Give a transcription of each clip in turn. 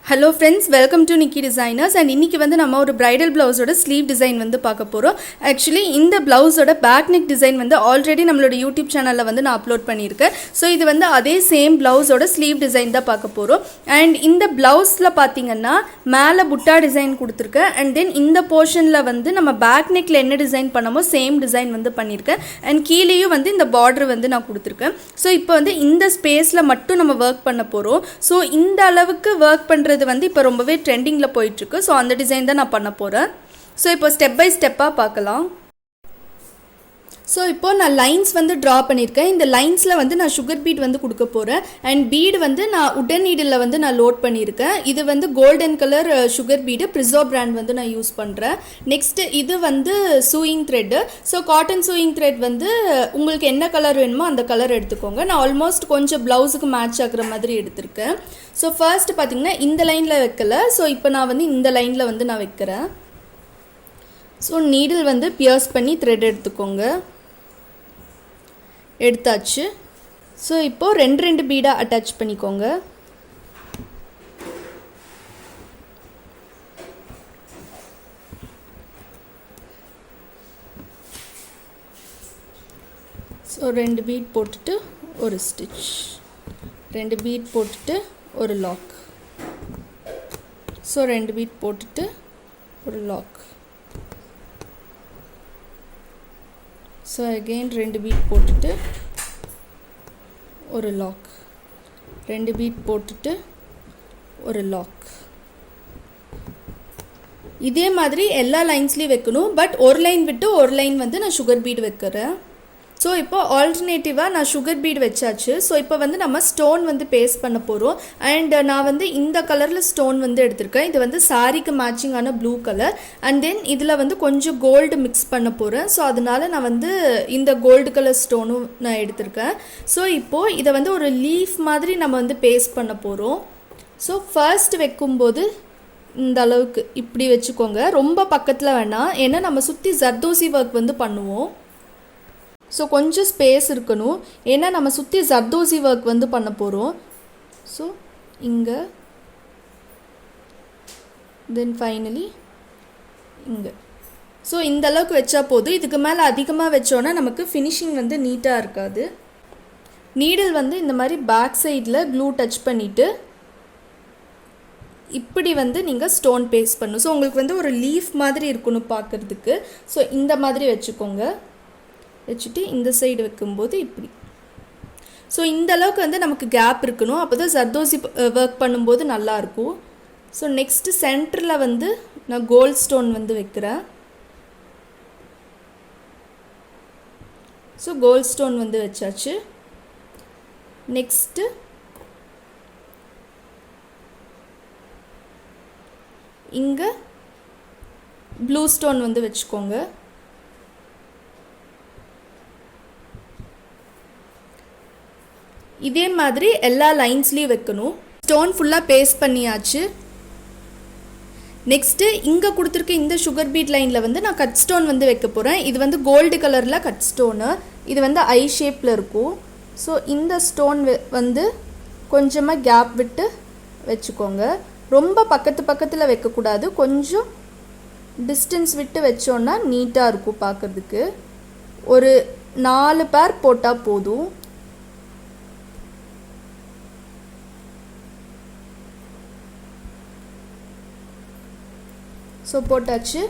Hello friends, welcome to nikidesigners and இன்னைக்கு வந்து நம்ம ஒரு bridal blouse ஓட sleeve design வந்து பார்க்க போறோம். Actually இந்த blouse ஓட back neck design வந்து already நம்மளோட YouTube channelல வந்து நான் upload பண்ணியிருக்கேன். So இது வந்து அதே same blouse ஓட sleeve design தான் பார்க்க போறோம். And இந்த blouseல பாத்தீங்கன்னா மேலே புட்டா டிசைன் கொடுத்திருக்கேன். And then இந்த portionல வந்து நம்ம back neckல என்ன டிசைன் பண்ணமோ same design வந்து பண்ணியிருக்கேன். And கீழேயும் வந்து இந்த border வந்து நான் கொடுத்திருக்கேன். So இப்போ வந்து இந்த ஸ்பேஸ்ல மட்டும் நம்ம work பண்ண போறோம். So இந்த அளவுக்கு work பண்ற இது வந்து இப்போ ரொம்பவே ட்ரெண்டிங்ல போயிட்டு இருக்கு. சோ அந்த டிசைன் தான் நான் பண்ண போறேன். சோ இப்போ ஸ்டெப் பை ஸ்டெப்பா பார்க்கலாம். ஸோ இப்போ நான் லைன்ஸ் வந்து ட்ரா பண்ணியிருக்கேன். இந்த லைன்ஸில் வந்து நான் சுகர் பீட் வந்து கொடுக்க போகிறேன். அண்ட் பீடு வந்து நான் உடன் நீடில் வந்து நான் லோட் பண்ணியிருக்கேன். இது வந்து கோல்டன் கலர் சுகர் பீடு ப்ரிசோ பிராண்ட் வந்து நான் யூஸ் பண்ணுறேன். நெக்ஸ்ட்டு இது வந்து sewing thread. So cotton sewing thread வந்து உங்களுக்கு என்ன கலர் வேணுமோ அந்த கலர் எடுத்துக்கோங்க. நான் ஆல்மோஸ்ட் கொஞ்சம் ப்ளவுஸுக்கு மேட்ச் ஆகுற மாதிரி எடுத்திருக்கேன். ஸோ ஃபர்ஸ்ட் பார்த்தீங்கன்னா இந்த லைனில் வைக்கல. ஸோ இப்போ நான் வந்து இந்த லைனில் வந்து நான் வைக்கிறேன். ஸோ நீடில் வந்து பியர்ஸ் பண்ணி த்ரெட் எடுத்துக்கோங்க. எடுத்தாச்சு. ஸோ இப்போது ரெண்டு பீடாக அட்டாச் பண்ணிக்கோங்க. ஸோ 2 பீட் போட்டுட்டு ஒரு ஸ்டிச், 2 பீட் போட்டுட்டு ஒரு லாக். ஸோ 2 பீட் போட்டுட்டு ஒரு லாக். ஸோ அகெயின் 2 பீட் போட்டுட்டு ஒரு லாக், 2 பீட் போட்டுட்டு ஒரு லாக். இதே மாதிரி எல்லா லைன்ஸ்லேயும் வைக்கணும். பட் ஒரு லைன் விட்டு ஒரு லைன் வந்து நான் சுகர் பீட் வைக்கிறேன். ஸோ இப்போ ஆல்டர்னேட்டிவாக நான் சுகர் பீட் வச்சாச்சு. ஸோ இப்போ வந்து நம்ம ஸ்டோன் வந்து பேஸ்ட் பண்ண போகிறோம். அண்ட் நான் வந்து இந்த கலரில் ஸ்டோன் வந்து எடுத்திருக்கேன். இது வந்து சாரிக்கு மேட்சிங்கான ப்ளூ கலர். அண்ட் தென் இதில் வந்து கொஞ்சம் கோல்டு மிக்ஸ் பண்ண போகிறேன். ஸோ அதனால நான் வந்து இந்த கோல்டு கலர் ஸ்டோனும் நான் எடுத்திருக்கேன். ஸோ இப்போது இதை வந்து ஒரு லீஃப் மாதிரி நம்ம வந்து பேஸ்ட் பண்ண போகிறோம். ஸோ ஃபர்ஸ்ட் வைக்கும்போது இந்த அளவுக்கு இப்படி வச்சுக்கோங்க. ரொம்ப பக்கத்தில் வேணாம், ஏன்னா நம்ம சுற்றி ஜர்தோசி ஒர்க் வந்து பண்ணுவோம். ஸோ கொஞ்சம் ஸ்பேஸ் இருக்கணும், ஏன்னா நம்ம சுற்றி ஜர்தோசி ஒர்க் வந்து பண்ண போகிறோம். ஸோ இங்கே, தென் ஃபைனலி இங்கே. ஸோ இந்த அளவுக்கு வச்சா போதும். இதுக்கு மேலே அதிகமாக வச்சோன்னா நமக்கு ஃபினிஷிங் வந்து நீட்டாக இருக்காது. நீடில் வந்து இந்த மாதிரி பேக் சைடில் க்ளூ டச் பண்ணிவிட்டு இப்படி வந்து நீங்கள் ஸ்டோன் பேஸ்ட் பண்ணணும். ஸோ உங்களுக்கு வந்து ஒரு லீஃப் மாதிரி இருக்கணும் பார்க்குறதுக்கு. ஸோ இந்த மாதிரி வச்சுக்கோங்க. வச்சுட்டு இந்த சைடு வைக்கும்போது இப்படி. ஸோ இந்த அளவுக்கு வந்து நமக்கு கேப் இருக்கணும், அப்போ தான் ஜர்தோசி ஒர்க் பண்ணும்போது நல்லாயிருக்கும். ஸோ நெக்ஸ்ட்டு சென்டரில் வந்து நான் கோல்ட் ஸ்டோன் வந்து வைக்கிறேன். ஸோ கோல்ட் ஸ்டோன் வந்து வச்சாச்சு. நெக்ஸ்ட்டு இங்கே ப்ளூ ஸ்டோன் வந்து வச்சுக்கோங்க. இதே மாதிரி எல்லா லைன்ஸ்லேயும் வைக்கணும். ஸ்டோன் ஃபுல்லாக பேஸ்ட் பண்ணியாச்சு. நெக்ஸ்ட்டு இங்கே கொடுத்துருக்க இந்த சுகர் பீட் லைனில் வந்து நான் கட் ஸ்டோன் வந்து வைக்க போகிறேன். இது வந்து கோல்டு கலரில் கட் ஸ்டோனு. இது வந்து ஐ ஷேப்பில் இருக்கும். ஸோ இந்த ஸ்டோன் வந்து கொஞ்சமாக கேப் விட்டு வச்சுக்கோங்க. ரொம்ப பக்கத்தில் வைக்கக்கூடாது, கொஞ்சம் டிஸ்டன்ஸ் விட்டு வச்சோன்னா நீட்டாக இருக்கும் பார்க்குறதுக்கு. ஒரு 4 பேர் போட்டால் போதும். ஸோ போட்டாச்சு.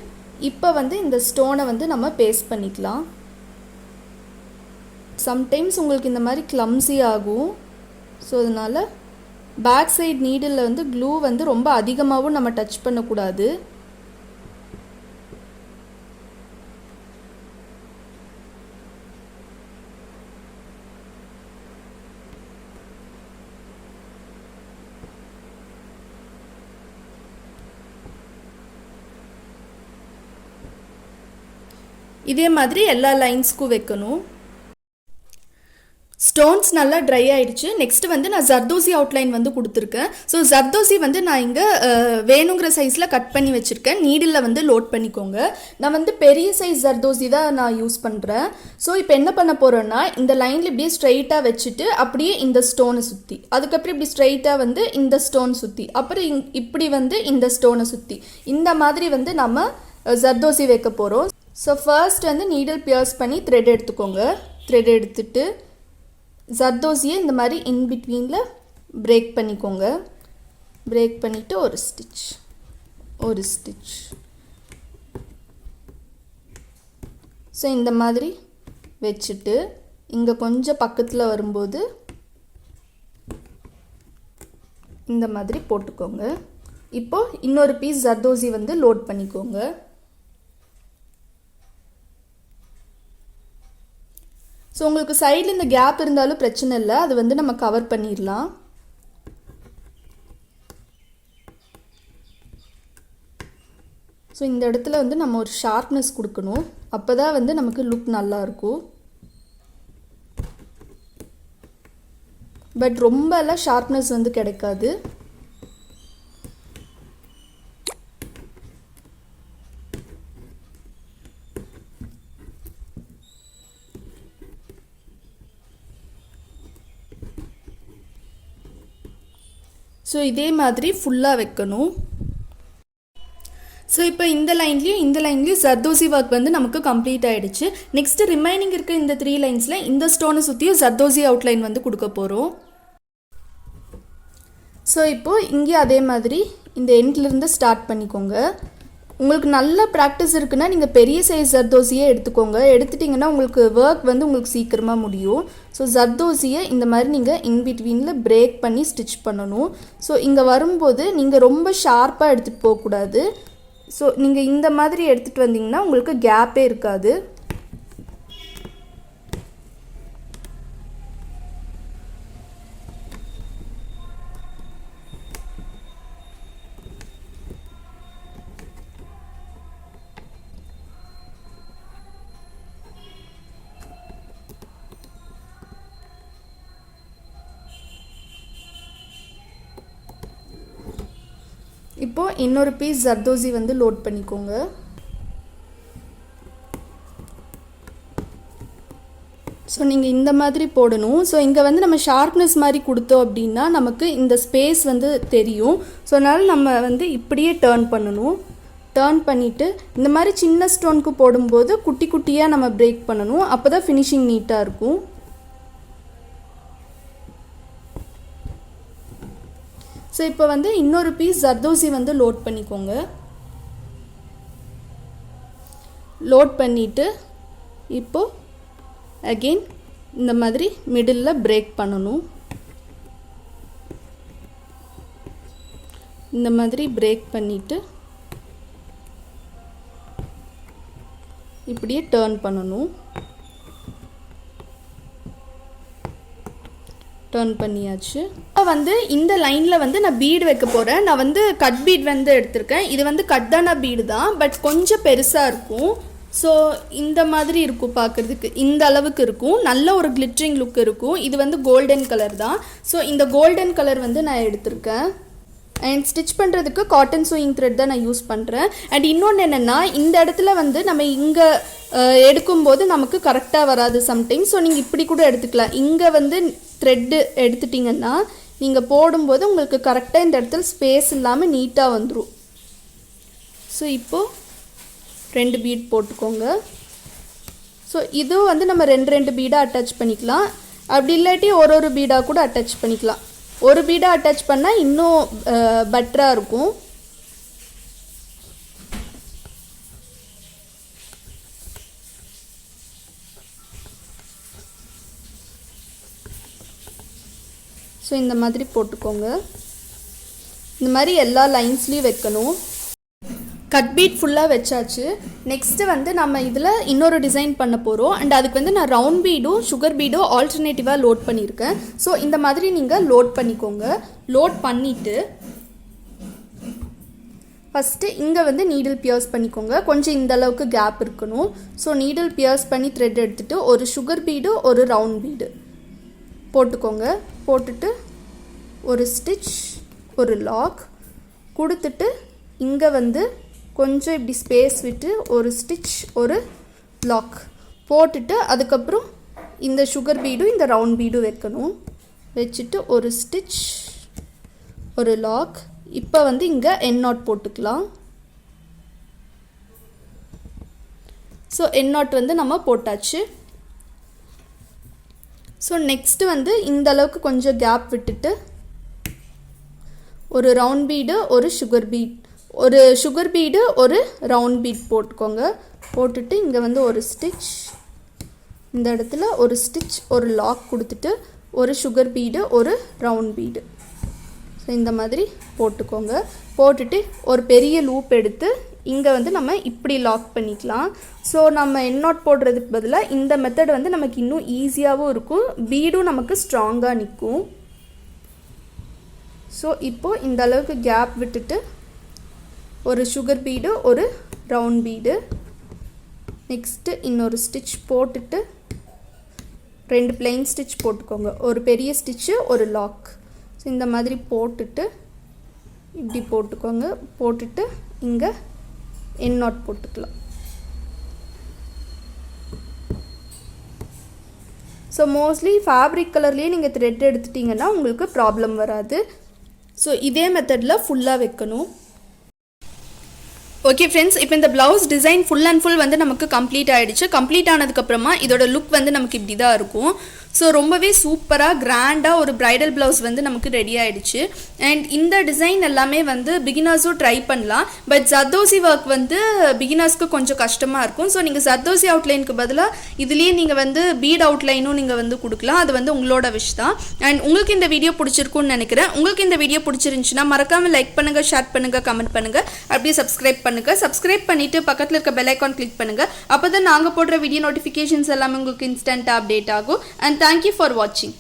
இப்போ வந்து இந்த ஸ்டோனை வந்து நம்ம பேஸ்ட் பண்ணிக்கலாம். சம்டைம்ஸ் உங்களுக்கு இந்த மாதிரி கிளம்ஸி ஆகும். ஸோ அதனால் பேக் சைட் நீடில் வந்து க்ளூ வந்து ரொம்ப அதிகமாகவும் நம்ம டச் பண்ணக்கூடாது. இதே மாதிரி எல்லா லைன்ஸ்க்கும் வைக்கணும். ஸ்டோன்ஸ் நல்லா ட்ரை ஆயிடுச்சு. நெக்ஸ்ட் வந்து நான் ஜர்தோசி அவுட்லைன் வந்து கொடுத்துருக்கேன். ஸோ ஜர்தோசி வந்து நான் இங்கே வேணுங்கிற சைஸில் கட் பண்ணி வச்சுருக்கேன். நீடில் வந்து லோட் பண்ணிக்கோங்க. நான் வந்து பெரிய சைஸ் ஜர்தோசி தான் நான் யூஸ் பண்ணுறேன். ஸோ இப்போ என்ன பண்ண போகிறோன்னா, இந்த லைனில் இப்படியே ஸ்ட்ரைட்டாக வச்சுட்டு அப்படியே இந்த ஸ்டோனை சுற்றி, அதுக்கப்புறம் இப்படி ஸ்ட்ரைட்டாக வந்து இந்த ஸ்டோன் சுற்றி, அப்புறம் இப்படி வந்து இந்த ஸ்டோனை சுற்றி, இந்த மாதிரி வந்து நம்ம ஜர்தோசி வைக்க போகிறோம். ஸோ ஃபர்ஸ்ட் வந்து நீடில் பியர்ஸ் பண்ணி த்ரெட் எடுத்துக்கோங்க. த்ரெட் எடுத்துட்டு ஜர்தோசியை இந்த மாதிரி இன்பிட்வீனில் பிரேக் பண்ணிக்கோங்க. பிரேக் பண்ணிவிட்டு ஒரு ஸ்டிச். ஸோ இந்த மாதிரி வச்சுட்டு இங்கே கொஞ்சம் பக்கத்தில் வரும்போது இந்த மாதிரி போட்டுக்கோங்க. இப்போது இன்னொரு பீஸ் ஜர்தோசி வந்து லோட் பண்ணிக்கோங்க. ஸோ உங்களுக்கு சைடில் இந்த கேப் இருந்தாலும் பிரச்சனை இல்லை, அது வந்து நம்ம கவர் பண்ணிடலாம். ஸோ இந்த இடத்துல வந்து நம்ம ஒரு ஷார்ப்னஸ் கொடுக்கணும். அப்போ தான் வந்து நமக்கு லுக் நல்லாயிருக்கும். பட் ரொம்பலாம் ஷார்ப்னஸ் வந்து கிடைக்காது. ஸோ இதே மாதிரி ஃபுல்லாக வைக்கணும். ஸோ இப்போ இந்த லைன்லேயும் ஜர்தோசி ஒர்க் வந்து நமக்கு கம்ப்ளீட் ஆகிடுச்சு. நெக்ஸ்ட்டு ரிமைனிங் இருக்க இந்த 3 லைன்ஸில் இந்த ஸ்டோனை சுற்றியும் ஜர்தோசி அவுட்லைன் வந்து கொடுக்க போகிறோம். ஸோ இப்போது இங்கே அதே மாதிரி இந்த எண்ட்லேருந்து ஸ்டார்ட் பண்ணிக்கோங்க. உங்களுக்கு நல்ல ப்ராக்டிஸ் இருக்குன்னா நீங்கள் பெரிய சைஸ் ஜர்தோசியே எடுத்துக்கோங்க. எடுத்துட்டிங்கன்னா உங்களுக்கு ஒர்க் வந்து உங்களுக்கு சீக்கிரமாக முடியும். ஸோ ஜர்தோசியை இந்த மாதிரி நீங்கள் இன்பிட்வீனில் பிரேக் பண்ணி ஸ்டிச் பண்ணணும். ஸோ இங்கே வரும்போது நீங்கள் ரொம்ப ஷார்ப்பாக எடுத்துகிட்டு போகக்கூடாது. ஸோ நீங்கள் இந்த மாதிரி எடுத்துகிட்டு வந்தீங்கன்னா உங்களுக்கு கேப்பே இருக்காது. இப்போது இன்னொரு பீஸ் ஜர்தோசி வந்து லோட் பண்ணிக்கோங்க. ஸோ நீங்கள் இந்த மாதிரி போடணும். ஸோ இங்கே வந்து நம்ம ஷார்ப்னஸ் மாதிரி கொடுத்தோம் அப்படின்னா நமக்கு இந்த ஸ்பேஸ் வந்து தெரியும். ஸோ அதனால் நம்ம வந்து இப்படியே டர்ன் பண்ணணும். டர்ன் பண்ணிவிட்டு இந்த மாதிரி சின்ன ஸ்டோனுக்கு போடும்போது குட்டி குட்டியாக நம்ம பிரேக் பண்ணணும். அப்போ தான் ஃபினிஷிங் நீட்டாக இருக்கும். ஸோ இப்போ வந்து இன்னொரு பீஸ் ஜர்தோசி வந்து லோட் பண்ணிக்கோங்க. லோட் பண்ணிவிட்டு இப்போது அகெயின் இந்த மாதிரி மிடில் பிரேக் பண்ணணும். இந்த மாதிரி பிரேக் பண்ணிவிட்டு இப்படியே டர்ன் பண்ணணும். டர்ன் பண்ணியாச்சு. இப்போ வந்து இந்த லைனில் வந்து நான் பீடு வைக்க போகிறேன். நான் வந்து கட் பீட் வந்து எடுத்திருக்கேன். இது வந்து கட்டான பீடு தான், பட் கொஞ்சம் பெருசாக இருக்கும். ஸோ இந்த மாதிரி இருக்கும் பார்க்குறதுக்கு, இந்த அளவுக்கு இருக்கும். நல்ல ஒரு கிளிட்டரிங் லுக் இருக்கும். இது வந்து கோல்டன் கலர் தான். ஸோ இந்த கோல்டன் கலர் வந்து நான் எடுத்திருக்கேன். அண்ட் ஸ்டிச் பண்ணுறதுக்கு காட்டன் சூயிங் த்ரெட் தான் நான் யூஸ் பண்ணுறேன். அண்ட் இன்னொன்று என்னென்னா, இந்த இடத்துல வந்து நம்ம இங்கே எடுக்கும்போது நமக்கு கரெக்டாக வராது சம்டைம்ஸ். ஸோ நீங்கள் இப்படி கூட எடுத்துக்கலாம். இங்கே வந்து த்ரெட்டு எடுத்துட்டிங்கன்னா நீங்கள் போடும்போது உங்களுக்கு கரெக்டாக இந்த இடத்துல ஸ்பேஸ் இல்லாமல் நீட்டாக வந்துடும். ஸோ இப்போது 2 பீட் போட்டுக்கோங்க. ஸோ இதுவும் வந்து நம்ம 2 பீடாக அட்டாச் பண்ணிக்கலாம். அப்படி இல்லாட்டி ஒரு பீடாக கூட அட்டாச் பண்ணிக்கலாம். ஒரு பீடாக அட்டாச் பண்ணால் இன்னும் பெட்டராக இருக்கும். ஸோ இந்த மாதிரி போட்டுக்கோங்க. இந்த மாதிரி எல்லா லைன்ஸ்லேயும் வைக்கணும். கட் பீட் ஃபுல்லாக வச்சாச்சு. நெக்ஸ்ட்டு வந்து நம்ம இதில் இன்னொரு டிசைன் பண்ண போகிறோம். அண்ட் அதுக்கு வந்து நான் ரவுண்ட் பீடும் சுகர் பீடும் ஆல்டர்னேட்டிவாக லோட் பண்ணியிருக்கேன். ஸோ இந்த மாதிரி நீங்கள் லோட் பண்ணிக்கோங்க. லோட் பண்ணிவிட்டு ஃபஸ்ட்டு இங்கே வந்து நீடில் பியர்ஸ் பண்ணிக்கோங்க. கொஞ்சம் இந்த அளவுக்கு கேப் இருக்கணும். ஸோ நீடில் பியர்ஸ் பண்ணி த்ரெட் எடுத்துகிட்டு ஒரு சுகர் பீடு ஒரு ரவுண்ட் பீடு போட்டுக்கோங்க. போட்டுட்டு ஒரு ஸ்டிச், ஒரு லாக் கொடுத்துட்டு இங்கே வந்து கொஞ்சம் இப்படி ஸ்பேஸ் விட்டு ஒரு ஸ்டிச், ஒரு லாக் போட்டுட்டு அதுக்கப்புறம் இந்த சுகர் பீடும் இந்த ரவுண்ட் பீடும் வைக்கணும். வச்சுட்டு ஒரு ஸ்டிச், ஒரு லாக். இப்போ வந்து இங்கே எண்ட் நாட் போட்டுக்கலாம். ஸோ எண்ட் நாட் வந்து நம்ம போட்டாச்சு. ஸோ நெக்ஸ்ட்டு வந்து இந்த அளவுக்கு கொஞ்சம் கேப் விட்டுட்டு ஒரு ரவுண்ட் பீடு, ஒரு சுகர் பீட், ஒரு சுகர் பீடு, ஒரு ரவுண்ட் பீட் போட்டுக்கோங்க. போட்டுட்டு இங்கே வந்து ஒரு ஸ்டிச், இந்த இடத்துல ஒரு ஸ்டிச், ஒரு லாக் கொடுத்துட்டு ஒரு சுகர் பீடு, ஒரு ரவுண்ட் பீடு. ஸோ இந்த மாதிரி போட்டுக்கோங்க. போட்டுட்டு ஒரு பெரிய லூப் எடுத்து இங்கே வந்து நம்ம இப்படி லாக் பண்ணிக்கலாம். ஸோ நம்ம எண்ட் நாட் போடுறதுக்கு பதிலாக இந்த மெத்தட் வந்து நமக்கு இன்னும் ஈஸியாகவும் இருக்கும், பீடும் நமக்கு ஸ்ட்ராங்காக நிற்கும். ஸோ இப்போது இந்த அளவுக்கு கேப் விட்டுட்டு ஒரு சுகர் பீடு, ஒரு ரவுண்ட் பீடு, நெக்ஸ்ட்டு இன்னொரு ஸ்டிச் போட்டுட்டு 2 பிளெயின் ஸ்டிச் போட்டுக்கோங்க. ஒரு பெரிய ஸ்டிச்சு, ஒரு லாக். ஸோ இந்த மாதிரி போட்டுட்டு இப்படி போட்டுக்கோங்க. போட்டுட்டு இங்கே எண்ட் நாட் போட்டுக்கலாம். ஸோ மோஸ்ட்லி ஃபேப்ரிக் கலர்லேயே நீங்கள் த்ரெட் எடுத்துட்டிங்கன்னா உங்களுக்கு ப்ராப்ளம் வராது. ஸோ இதே மெத்தடில் ஃபுல்லாக வைக்கணும். ஓகே ஃப்ரெண்ட்ஸ், இப்போ இந்த blouse design full and full வந்து நமக்கு கம்ப்ளீட் ஆகிடுச்சு. கம்ப்ளீட் ஆனதுக்கப்புறமா இதோட லுக் வந்து நமக்கு இப்படி தான் இருக்கும். ஸோ ரொம்பவே சூப்பராக கிராண்டாக ஒரு ப்ரைடல் ப்ளவுஸ் வந்து நமக்கு ரெடி ஆகிடுச்சு. அண்ட் இந்த டிசைன் எல்லாமே வந்து பிகினர்ஸும் ட்ரை பண்ணலாம். பட் ஜர்தோசி ஒர்க் வந்து பிகினர்ஸ்க்கு கொஞ்சம் கஷ்டமாக இருக்கும். ஸோ நீங்கள் ஜர்தோசி அவுட்லைனுக்கு பதிலாக இதுலேயே நீங்கள் வந்து பீட் அவுட்லைனும் நீங்கள் வந்து கொடுக்கலாம். அது வந்து உங்களோட விஷ் தான். அண்ட் உங்களுக்கு இந்த வீடியோ பிடிச்சிருக்குன்னு நினைக்கிறேன். உங்களுக்கு இந்த வீடியோ பிடிச்சிருந்துச்சுன்னா மறக்காமல் லைக் பண்ணுங்கள், ஷேர் பண்ணுங்கள், கமெண்ட் பண்ணுங்கள், அப்படியே சப்ஸ்கிரைப் பண்ணுங்கள். சப்ஸ்கிரைப் பண்ணிவிட்டு பக்கத்தில் இருக்க பெல் ஐக்கான் கிளிக் பண்ணுங்கள். அப்போ தான் நாங்கள் போடுற வீடியோ நோட்டிஃபிகேஷன்ஸ் எல்லாமே உங்களுக்கு இன்ஸ்டன்ட்டாக அப்டேட் ஆகும். And thank you for watching.